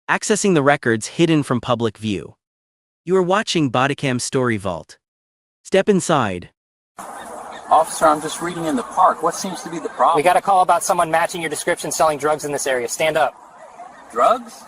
accessing the records hidden from public view. You are watching Bodycam Story Vault. Step inside. Officer, I'm just reading in the park. What seems to be the problem? We got a call about someone matching your description selling drugs in this area. Stand up. Drugs?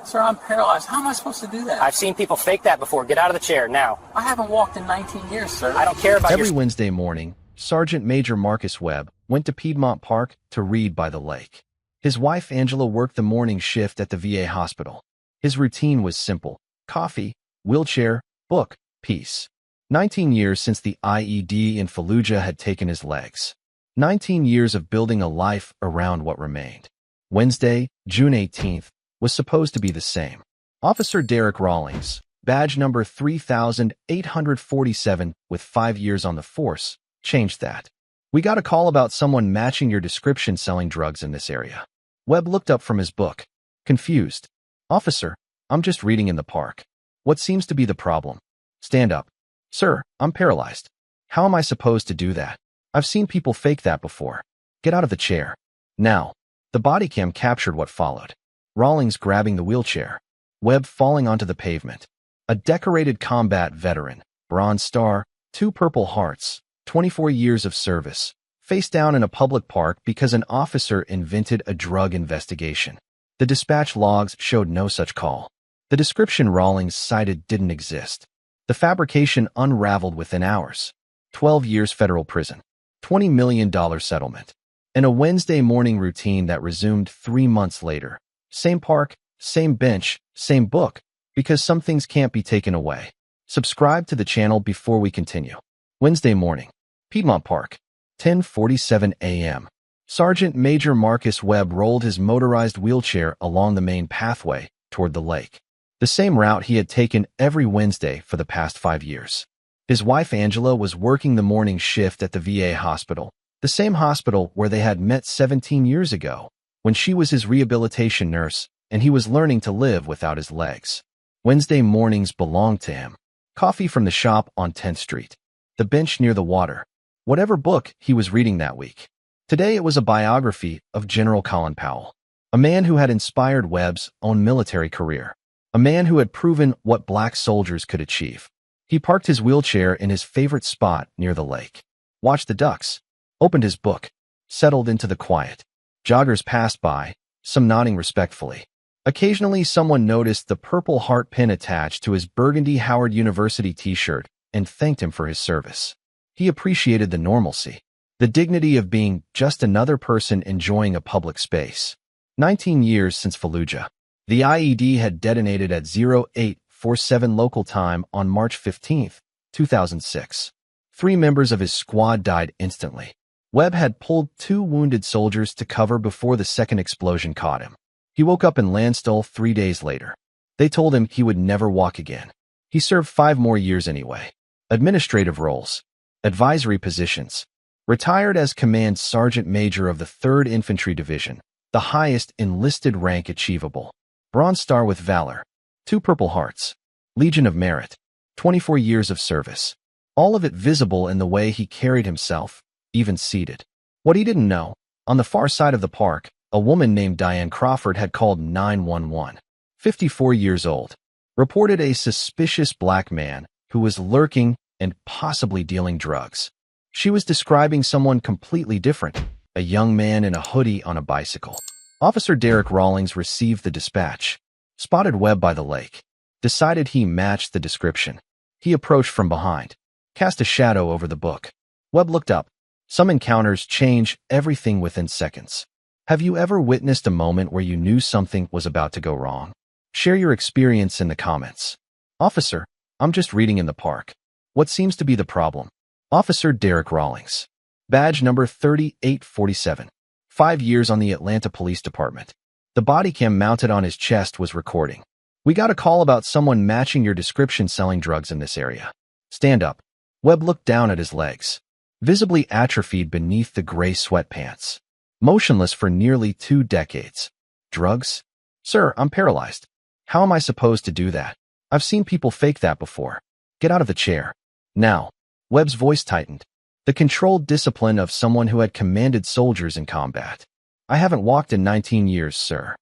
Sir, I'm paralyzed. How am I supposed to do that? I've seen people fake that before. Get out of the chair, now. I haven't walked in 19 years, sir. I don't care about Every Wednesday morning, Sergeant Major Marcus Webb went to Piedmont Park to read by the lake. His wife Angela worked the morning shift at the VA hospital. His routine was simple: coffee, wheelchair, book, peace. 19 years since the IED in Fallujah had taken his legs. 19 years of building a life around what remained. Wednesday, June 18th, was supposed to be the same. Officer Derek Rawlings, badge number 3847 with 5 years on the force, changed that. We got a call about someone matching your description selling drugs in this area. Webb looked up from his book, confused. Officer, I'm just reading in the park. What seems to be the problem? Stand up. Sir, I'm paralyzed. How am I supposed to do that? I've seen people fake that before. Get out of the chair. Now. The body cam captured what followed. Rawlings grabbing the wheelchair. Webb falling onto the pavement. A decorated combat veteran, Bronze Star, 2 Purple Hearts, 24 years of service, face down in a public park because an officer invented a drug investigation. The dispatch logs showed no such call. The description Rawlings cited didn't exist. The fabrication unraveled within hours. 12 years federal prison. $20 million settlement. And a Wednesday morning routine that resumed 3 months later. Same park, same bench, same book, because some things can't be taken away. Subscribe to the channel before we continue. Wednesday morning, Piedmont Park, 10:47 a.m. Sergeant Major Marcus Webb rolled his motorized wheelchair along the main pathway toward the lake. The same route he had taken every Wednesday for the past 5 years. His wife Angela was working the morning shift at the VA hospital, the same hospital where they had met 17 years ago, when she was his rehabilitation nurse and he was learning to live without his legs. Wednesday mornings belonged to him. Coffee from the shop on 10th Street. The bench near the water. Whatever book he was reading that week. Today it was a biography of General Colin Powell, a man who had inspired Webb's own military career, a man who had proven what black soldiers could achieve. He parked his wheelchair in his favorite spot near the lake, watched the ducks, opened his book, settled into the quiet. Joggers passed by, some nodding respectfully. Occasionally someone noticed the Purple Heart pin attached to his burgundy Howard University t-shirt and thanked him for his service. He appreciated the normalcy, the dignity of being just another person enjoying a public space. 19 years since Fallujah. The IED had detonated at 0847 local time on March 15, 2006. 3 members of his squad died instantly. Webb had pulled 2 wounded soldiers to cover before the second explosion caught him. He woke up in Landstuhl 3 days later. They told him he would never walk again. He served 5 more years anyway. Administrative roles. Advisory positions. Retired as Command Sergeant Major of the 3rd Infantry Division, the highest enlisted rank achievable. Bronze Star with Valor. 2 Purple Hearts. Legion of Merit. 24 years of service. All of it visible in the way he carried himself, even seated. What he didn't know, on the far side of the park, a woman named Diane Crawford had called 911. 54 years old. Reported a suspicious black man who was lurking and possibly dealing drugs. She was describing someone completely different, a young man in a hoodie on a bicycle. Officer Derek Rawlings received the dispatch, spotted Webb by the lake, decided he matched the description. He approached from behind, cast a shadow over the book. Webb looked up. Some encounters change everything within seconds. Have you ever witnessed a moment where you knew something was about to go wrong? Share your experience in the comments. Officer, I'm just reading in the park. What seems to be the problem? Officer Derek Rawlings. Badge number 3847. 5 years on the Atlanta Police Department. The body cam mounted on his chest was recording. We got a call about someone matching your description selling drugs in this area. Stand up. Webb looked down at his legs, visibly atrophied beneath the gray sweatpants. Motionless for nearly 2 decades. Drugs? Sir, I'm paralyzed. How am I supposed to do that? I've seen people fake that before. Get out of the chair. Now. Webb's voice tightened. The controlled discipline of someone who had commanded soldiers in combat. I haven't walked in 19 years, sir.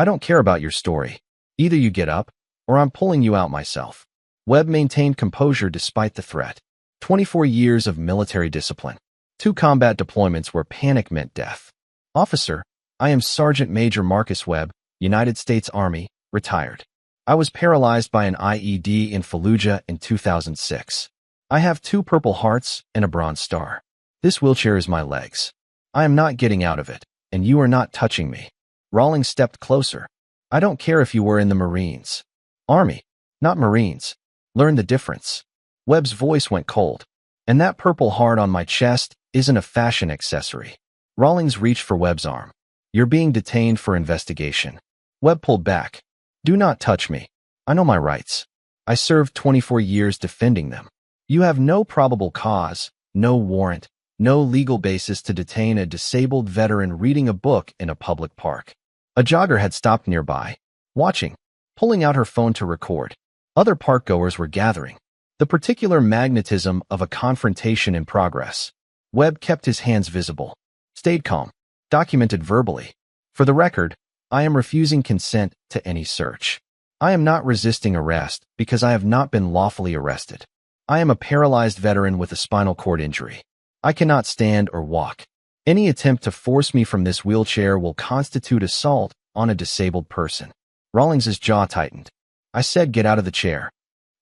I don't care about your story. Either you get up, or I'm pulling you out myself. Webb maintained composure despite the threat. 24 years of military discipline. 2 combat deployments where panic meant death. Officer, I am Sergeant Major Marcus Webb, United States Army, retired. I was paralyzed by an IED in Fallujah in 2006. I have 2 Purple Hearts and a Bronze Star. This wheelchair is my legs. I am not getting out of it, and you are not touching me. Rawlings stepped closer. I don't care if you were in the Marines. Army, not Marines. Learn the difference. Webb's voice went cold. And that Purple Heart on my chest isn't a fashion accessory. Rawlings reached for Webb's arm. You're being detained for investigation. Webb pulled back. Do not touch me. I know my rights. I served 24 years defending them. You have no probable cause, no warrant, no legal basis to detain a disabled veteran reading a book in a public park. A jogger had stopped nearby, watching, pulling out her phone to record. Other parkgoers were gathering. The particular magnetism of a confrontation in progress. Webb kept his hands visible, stayed calm, documented verbally. For the record, I am refusing consent to any search. I am not resisting arrest because I have not been lawfully arrested. I am a paralyzed veteran with a spinal cord injury. I cannot stand or walk. Any attempt to force me from this wheelchair will constitute assault on a disabled person. Rawlings' jaw tightened. I said get out of the chair.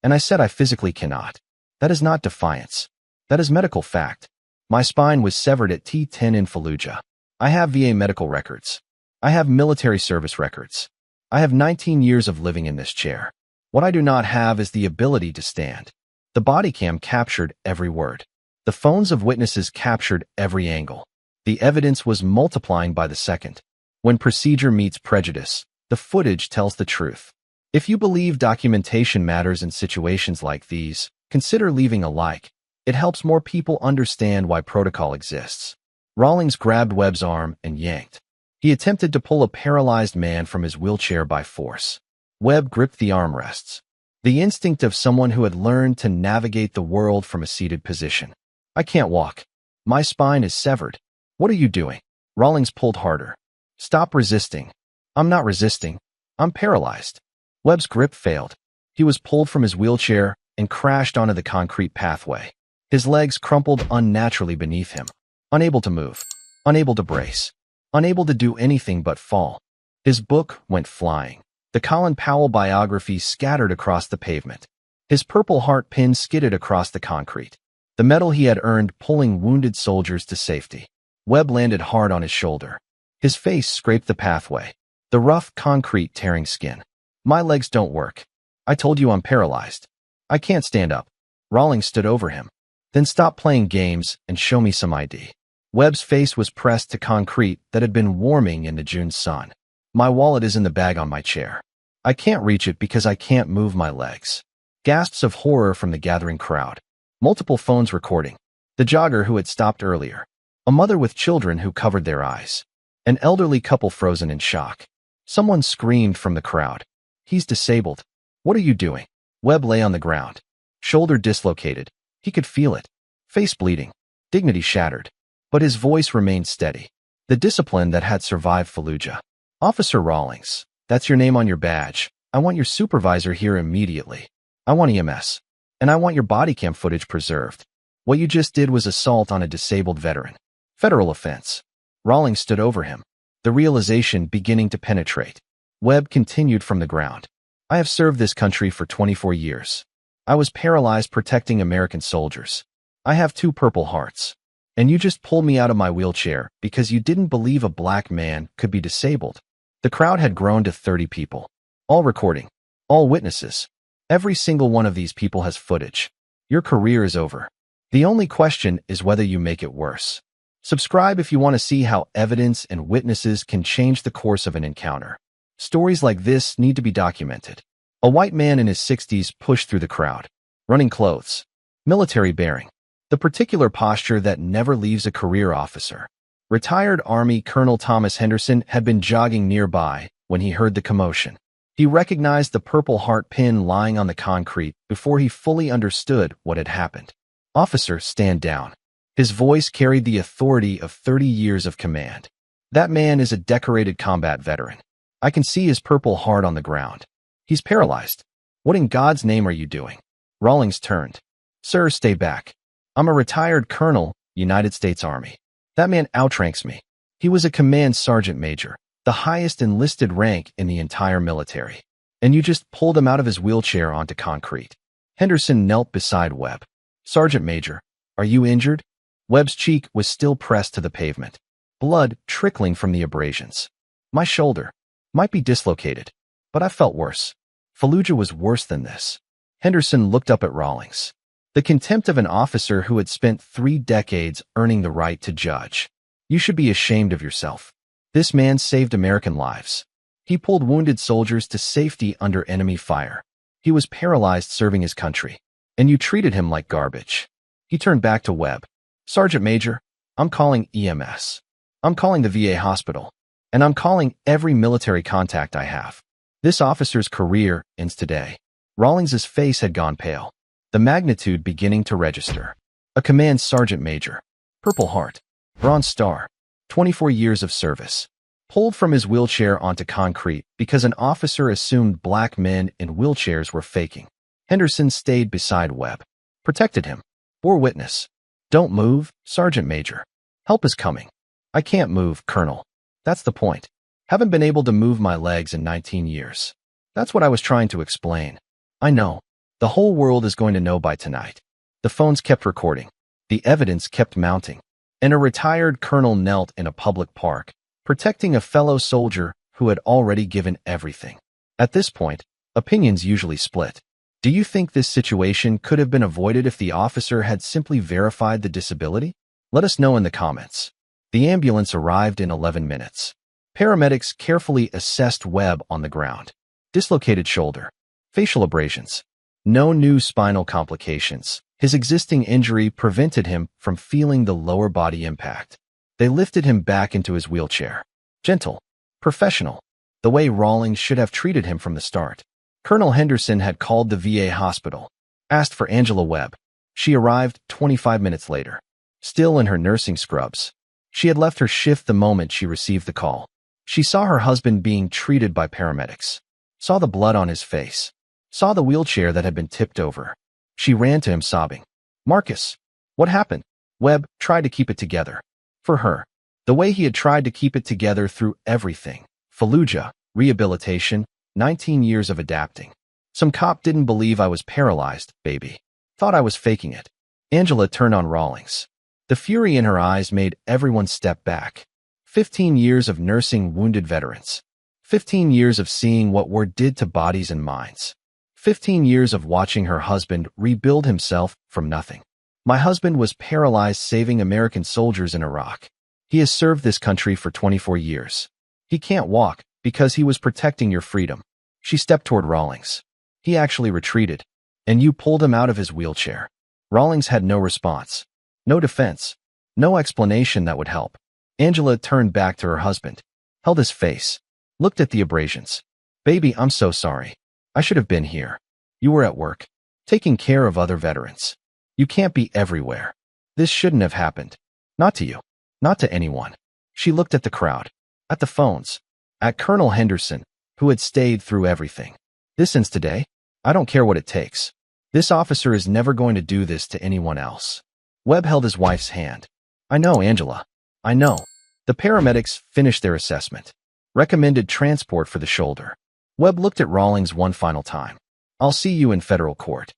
And I said I physically cannot. That is not defiance. That is medical fact. My spine was severed at T10 in Fallujah. I have VA medical records. I have military service records. I have 19 years of living in this chair. What I do not have is the ability to stand. The Bodycam captured every word. The phones of witnesses captured every angle. The evidence was multiplying by the second. When procedure meets prejudice, the footage tells the truth. If you believe documentation matters in situations like these, consider leaving a like. It helps more people understand why protocol exists. Rawlings grabbed Webb's arm and yanked. He attempted to pull a paralyzed man from his wheelchair by force. Webb gripped the armrests. The instinct of someone who had learned to navigate the world from a seated position. I can't walk. My spine is severed. What are you doing? Rawlings pulled harder. Stop resisting. I'm not resisting. I'm paralyzed. Webb's grip failed. He was pulled from his wheelchair and crashed onto the concrete pathway. His legs crumpled unnaturally beneath him. Unable to move. Unable to brace. Unable to do anything but fall. His book went flying. The Colin Powell biography scattered across the pavement. His Purple Heart pin skidded across the concrete. The medal he had earned pulling wounded soldiers to safety. Webb landed hard on his shoulder. His face scraped the pathway. The rough concrete tearing skin. My legs don't work. I told you I'm paralyzed. I can't stand up. Rawlings stood over him. Then stop playing games and show me some ID. Webb's face was pressed to concrete that had been warming in the June sun. My wallet is in the bag on my chair. I can't reach it because I can't move my legs. Gasps of horror from the gathering crowd. Multiple phones recording. The jogger who had stopped earlier. A mother with children who covered their eyes. An elderly couple frozen in shock. Someone screamed from the crowd. He's disabled. What are you doing? Webb lay on the ground. Shoulder dislocated. He could feel it. Face bleeding. Dignity shattered. But his voice remained steady. The discipline that had survived Fallujah. Officer Rawlings, that's your name on your badge. I want your supervisor here immediately. I want EMS. And I want your Bodycam footage preserved. What you just did was assault on a disabled veteran. Federal offense. Rawlings stood over him. The realization beginning to penetrate. Webb continued from the ground. I have served this country for 24 years. I was paralyzed protecting American soldiers. I have 2 Purple Hearts. And you just pulled me out of my wheelchair because you didn't believe a black man could be disabled. The crowd had grown to 30 people. All recording. All witnesses. Every single one of these people has footage. Your career is over. The only question is whether you make it worse. Subscribe if you want to see how evidence and witnesses can change the course of an encounter. Stories like this need to be documented. A white man in his 60s pushed through the crowd. Running clothes. Military bearing. The particular posture that never leaves a career officer. Retired Army Colonel Thomas Henderson had been jogging nearby when he heard the commotion. He recognized the Purple Heart pin lying on the concrete before he fully understood what had happened. Officer, stand down. His voice carried the authority of 30 years of command. That man is a decorated combat veteran. I can see his Purple Heart on the ground. He's paralyzed. What in God's name are you doing? Rawlings turned. Sir, stay back. I'm a retired colonel, United States Army. That man outranks me. He was a command sergeant major, the highest enlisted rank in the entire military. And you just pulled him out of his wheelchair onto concrete. Henderson knelt beside Webb. Sergeant Major, are you injured? Webb's cheek was still pressed to the pavement, blood trickling from the abrasions. My shoulder might be dislocated, but I felt worse. Fallujah was worse than this. Henderson looked up at Rawlings. The contempt of an officer who had spent 3 decades earning the right to judge. You should be ashamed of yourself. This man saved American lives. He pulled wounded soldiers to safety under enemy fire. He was paralyzed serving his country, and you treated him like garbage. He turned back to Webb. Sergeant Major, I'm calling EMS. I'm calling the VA hospital, and I'm calling every military contact I have. This officer's career ends today. Rawlings's face had gone pale, the magnitude beginning to register. A command sergeant major, Purple Heart, Bronze Star, 24 years of service, pulled from his wheelchair onto concrete because an officer assumed black men in wheelchairs were faking. Henderson stayed beside Webb, protected him, bore witness. Don't move, Sergeant Major. Help is coming. I can't move, Colonel. That's the point. Haven't been able to move my legs in 19 years. That's what I was trying to explain. I know. The whole world is going to know by tonight. The phones kept recording. The evidence kept mounting. And a retired colonel knelt in a public park, protecting a fellow soldier who had already given everything. At this point, opinions usually split. Do you think this situation could have been avoided if the officer had simply verified the disability? Let us know in the comments. The ambulance arrived in 11 minutes. Paramedics carefully assessed Webb on the ground. Dislocated shoulder. Facial abrasions. No new spinal complications. His existing injury prevented him from feeling the lower body impact. They lifted him back into his wheelchair. Gentle. Professional. The way Rawlings should have treated him from the start. Colonel Henderson had called the VA hospital, asked for Angela Webb. She arrived 25 minutes later, still in her nursing scrubs. She had left her shift the moment she received the call. She saw her husband being treated by paramedics, saw the blood on his face, saw the wheelchair that had been tipped over. She ran to him sobbing. Marcus, what happened? Webb tried to keep it together. For her, the way he had tried to keep it together through everything. Fallujah, rehabilitation, 19 years of adapting. Some cop didn't believe I was paralyzed, baby. Thought I was faking it. Angela turned on Rawlings. The fury in her eyes made everyone step back. 15 years of nursing wounded veterans. 15 years of seeing what war did to bodies and minds. 15 years of watching her husband rebuild himself from nothing. My husband was paralyzed saving American soldiers in Iraq. He has served this country for 24 years. He can't walk because he was protecting your freedom. She stepped toward Rawlings. He actually retreated, and you pulled him out of his wheelchair. Rawlings had no response, no defense, no explanation that would help. Angela turned back to her husband, held his face, looked at the abrasions. Baby, I'm so sorry. I should have been here. You were at work, taking care of other veterans. You can't be everywhere. This shouldn't have happened. Not to you. Not to anyone. She looked at the crowd, at the phones, at Colonel Henderson, who had stayed through everything. This ends today. I don't care what it takes. This officer is never going to do this to anyone else. Webb held his wife's hand. I know, Angela. I know. The paramedics finished their assessment. Recommended transport for the shoulder. Webb looked at Rawlings one final time. I'll see you in federal court.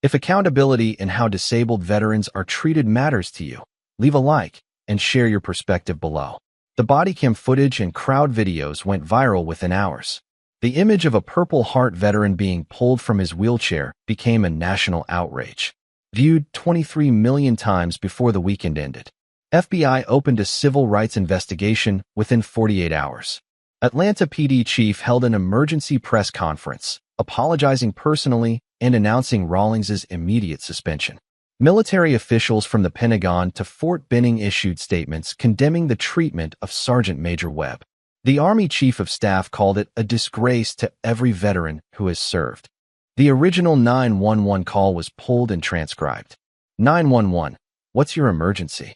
If accountability and how disabled veterans are treated matters to you, leave a like and share your perspective below. The Bodycam footage and crowd videos went viral within hours. The image of a Purple Heart veteran being pulled from his wheelchair became a national outrage. Viewed 23 million times before the weekend ended. FBI opened a civil rights investigation within 48 hours. Atlanta PD chief held an emergency press conference, apologizing personally and announcing Rawlings's immediate suspension. Military officials from the Pentagon to Fort Benning issued statements condemning the treatment of Sergeant Major Webb. The Army Chief of Staff called it a disgrace to every veteran who has served. The original 911 call was pulled and transcribed. 911, what's your emergency?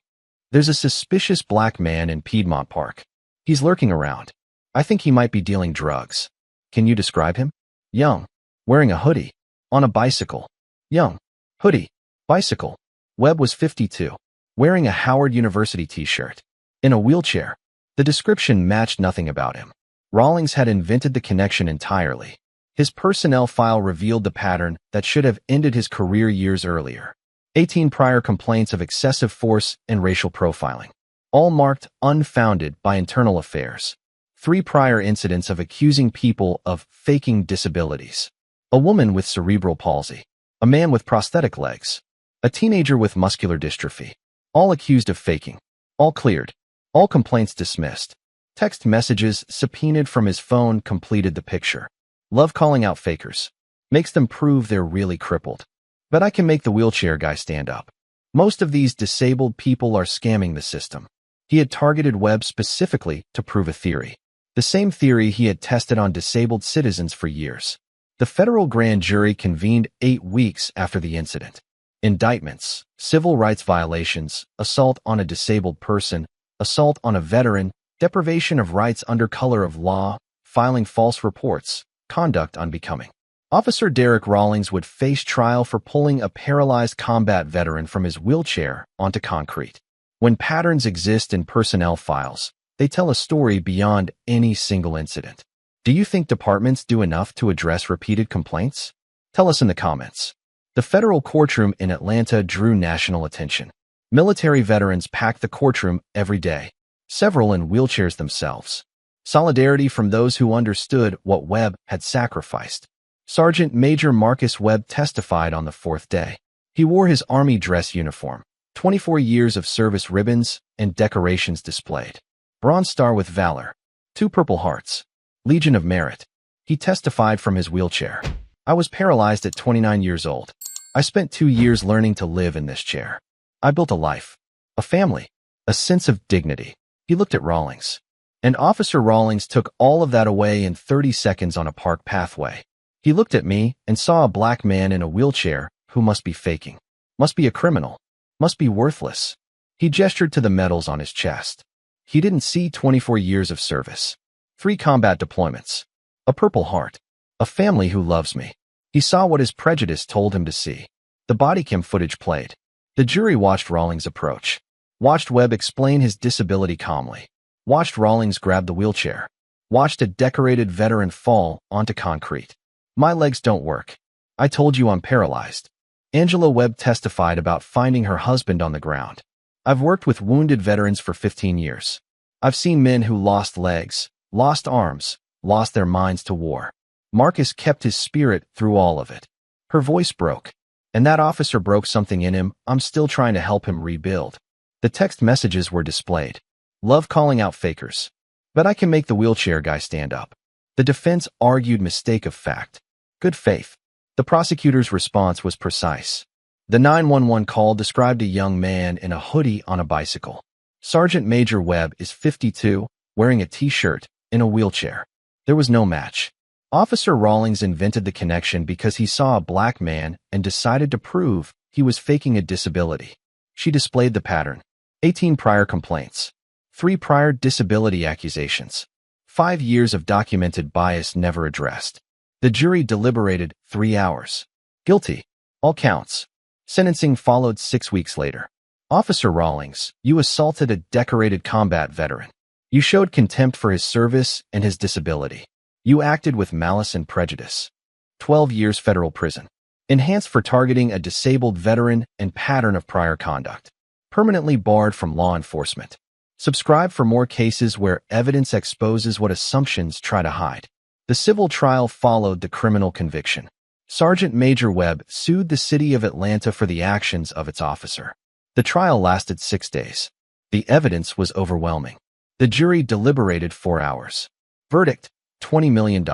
There's a suspicious black man in Piedmont Park. He's lurking around. I think he might be dealing drugs. Can you describe him? Young. Wearing a hoodie. On a bicycle. Young. Hoodie. Bicycle. Webb was 52. Wearing a Howard University t-shirt. In a wheelchair. The description matched nothing about him. Rawlings had invented the connection entirely. His personnel file revealed the pattern that should have ended his career years earlier. 18 prior complaints of excessive force and racial profiling. All marked unfounded by internal affairs. 3 prior incidents of accusing people of faking disabilities. A woman with cerebral palsy. A man with prosthetic legs. A teenager with muscular dystrophy. All accused of faking. All cleared. All complaints dismissed. Text messages subpoenaed from his phone completed the picture. Love calling out fakers. Makes them prove they're really crippled. But I can make the wheelchair guy stand up. Most of these disabled people are scamming the system. He had targeted Webb specifically to prove a theory. The same theory he had tested on disabled citizens for years. The federal grand jury convened 8 weeks after the incident. Indictments, civil rights violations, assault on a disabled person, assault on a veteran, deprivation of rights under color of law, filing false reports, conduct unbecoming. Officer Derek Rawlings would face trial for pulling a paralyzed combat veteran from his wheelchair onto concrete. When patterns exist in personnel files, they tell a story beyond any single incident. Do you think departments do enough to address repeated complaints? Tell us in the comments. The federal courtroom in Atlanta drew national attention. Military veterans packed the courtroom every day, several in wheelchairs themselves. Solidarity from those who understood what Webb had sacrificed. Sergeant Major Marcus Webb testified on the 4th day. He wore his Army dress uniform, 24 years of service ribbons and decorations displayed. Bronze Star with Valor, 2 Purple Hearts, Legion of Merit. He testified from his wheelchair. I was paralyzed at 29 years old. I spent 2 years learning to live in this chair. I built a life, a family, a sense of dignity. He looked at Rawlings. And Officer Rawlings took all of that away in 30 seconds on a park pathway. He looked at me and saw a black man in a wheelchair who must be faking, must be a criminal, must be worthless. He gestured to the medals on his chest. He didn't see 24 years of service, 3 combat deployments, a Purple Heart, a family who loves me. He saw what his prejudice told him to see. The Bodycam footage played. The jury watched Rawlings approach, watched Webb explain his disability calmly, watched Rawlings grab the wheelchair, watched a decorated veteran fall onto concrete. My legs don't work. I told you I'm paralyzed. Angela Webb testified about finding her husband on the ground. I've worked with wounded veterans for 15 years. I've seen men who lost legs, lost arms, lost their minds to war. Marcus kept his spirit through all of it. Her voice broke. And that officer broke something in him. I'm still trying to help him rebuild. The text messages were displayed. Love calling out fakers. But I can make the wheelchair guy stand up. The defense argued mistake of fact. Good faith. The prosecutor's response was precise. The 911 call described a young man in a hoodie on a bicycle. Sergeant Major Webb is 52, wearing a t-shirt, in a wheelchair. There was no match. Officer Rawlings invented the connection because he saw a black man and decided to prove he was faking a disability. She displayed the pattern. 18 prior complaints. 3 prior disability accusations. 5 years of documented bias never addressed. The jury deliberated 3 hours. Guilty. All counts. Sentencing followed 6 weeks later. Officer Rawlings, you assaulted a decorated combat veteran. You showed contempt for his service and his disability. You acted with malice and prejudice. 12 years federal prison. Enhanced for targeting a disabled veteran and pattern of prior conduct. Permanently barred from law enforcement. Subscribe for more cases where evidence exposes what assumptions try to hide. The civil trial followed the criminal conviction. Sergeant Major Webb sued the city of Atlanta for the actions of its officer. The trial lasted 6 days. The evidence was overwhelming. The jury deliberated 4 hours. Verdict, $20 million.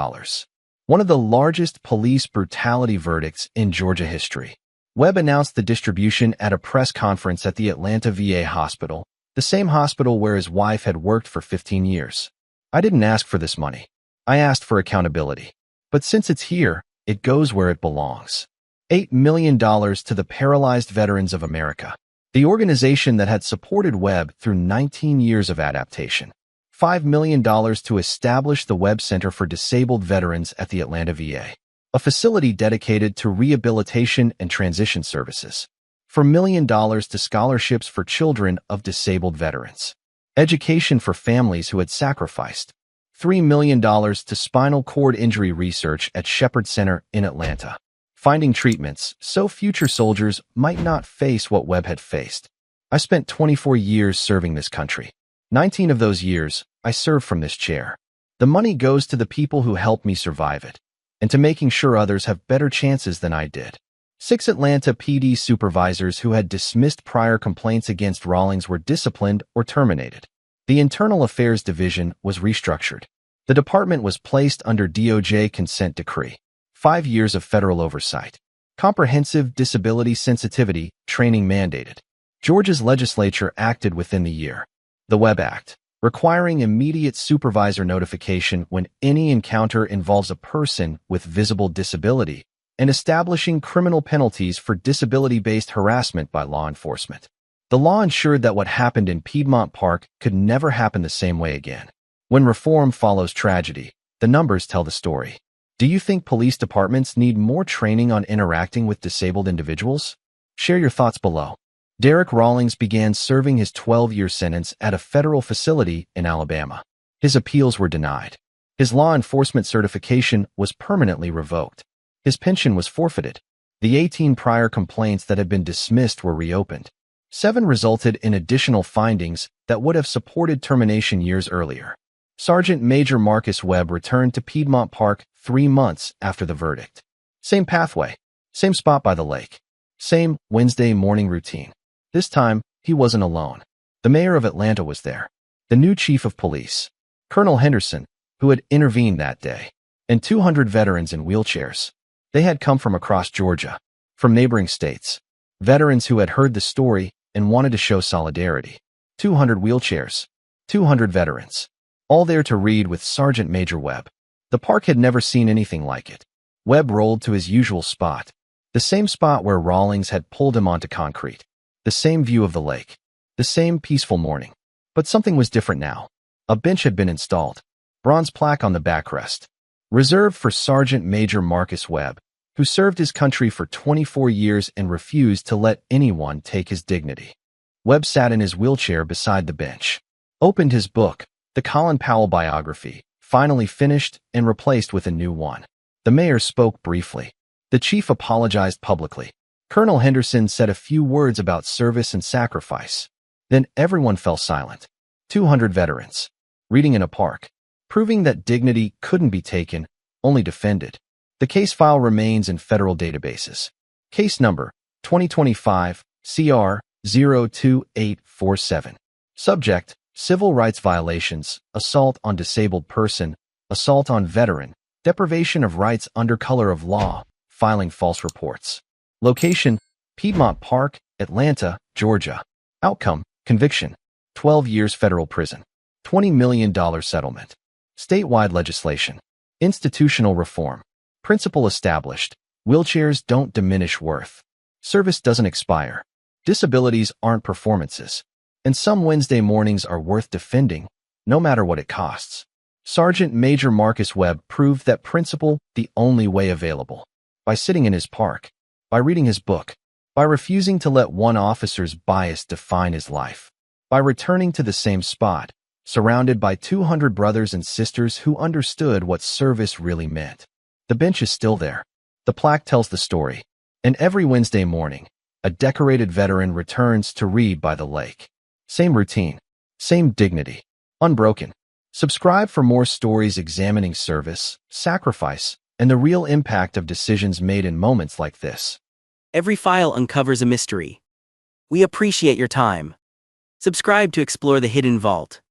One of the largest police brutality verdicts in Georgia history. Webb announced the distribution at a press conference at the Atlanta VA hospital, the same hospital where his wife had worked for 15 years. I didn't ask for this money. I asked for accountability. But since it's here, it goes where it belongs. $8 million to the Paralyzed Veterans of America, the organization that had supported Webb through 19 years of adaptation. $5 million to establish the Webb Center for Disabled Veterans at the Atlanta VA, a facility dedicated to rehabilitation and transition services. $4 million to scholarships for children of disabled veterans. Education for families who had sacrificed. $3 million to spinal cord injury research at Shepherd Center in Atlanta. Finding treatments so future soldiers might not face what Webb had faced. I spent 24 years serving this country. 19 of those years, I served from this chair. The money goes to the people who helped me survive it, and to making sure others have better chances than I did. 6 Atlanta PD supervisors who had dismissed prior complaints against Rawlings were disciplined or terminated. The Internal Affairs Division was restructured. The department was placed under DOJ consent decree. 5 years of federal oversight. Comprehensive disability sensitivity training mandated. Georgia's legislature acted within the year. The Webb Act, requiring immediate supervisor notification when any encounter involves a person with visible disability, and establishing criminal penalties for disability-based harassment by law enforcement. The law ensured that what happened in Piedmont Park could never happen the same way again. When reform follows tragedy, the numbers tell the story. Do you think police departments need more training on interacting with disabled individuals? Share your thoughts below. Derek Rawlings began serving his 12-year sentence at a federal facility in Alabama. His appeals were denied. His law enforcement certification was permanently revoked. His pension was forfeited. The 18 prior complaints that had been dismissed were reopened. 7 resulted in additional findings that would have supported termination years earlier. Sergeant Major Marcus Webb returned to Piedmont Park 3 months after the verdict. Same pathway, same spot by the lake, same Wednesday morning routine. This time, he wasn't alone. The mayor of Atlanta was there, the new chief of police, Colonel Henderson, who had intervened that day, and 200 veterans in wheelchairs. They had come from across Georgia, from neighboring states, veterans who had heard the story and wanted to show solidarity. 200 wheelchairs, 200 veterans, all there to read with Sergeant Major Webb. The park had never seen anything like it. Webb rolled to his usual spot, the same spot where Rawlings had pulled him onto concrete, the same view of the lake, the same peaceful morning. But something was different now. A bench had been installed, bronze plaque on the backrest, reserved for Sergeant Major Marcus Webb, who served his country for 24 years and refused to let anyone take his dignity. Webb sat in his wheelchair beside the bench, opened his book, the Colin Powell biography, finally finished and replaced with a new one. The mayor spoke briefly. The chief apologized publicly. Colonel Henderson said a few words about service and sacrifice. Then everyone fell silent. 200 veterans, reading in a park, proving that dignity couldn't be taken, only defended. The case file remains in federal databases. Case number 2025 CR 02847. Subject: civil rights violations, assault on disabled person, assault on veteran, deprivation of rights under color of law, filing false reports. Location: Piedmont Park, Atlanta, Georgia. Outcome: conviction, 12 years federal prison, $20 million settlement. Statewide legislation. Institutional reform. Principle established. Wheelchairs don't diminish worth. Service doesn't expire. Disabilities aren't performances. And some Wednesday mornings are worth defending, no matter what it costs. Sergeant Major Marcus Webb proved that principle the only way available. By sitting in his park, by reading his book, by refusing to let one officer's bias define his life, by returning to the same spot, surrounded by 200 brothers and sisters who understood what service really meant. The bench is still there. The plaque tells the story. And every Wednesday morning, a decorated veteran returns to read by the lake. Same routine, same dignity, unbroken. Subscribe for more stories examining service, sacrifice, and the real impact of decisions made in moments like this. Every file uncovers a mystery. We appreciate your time. Subscribe to explore the hidden vault.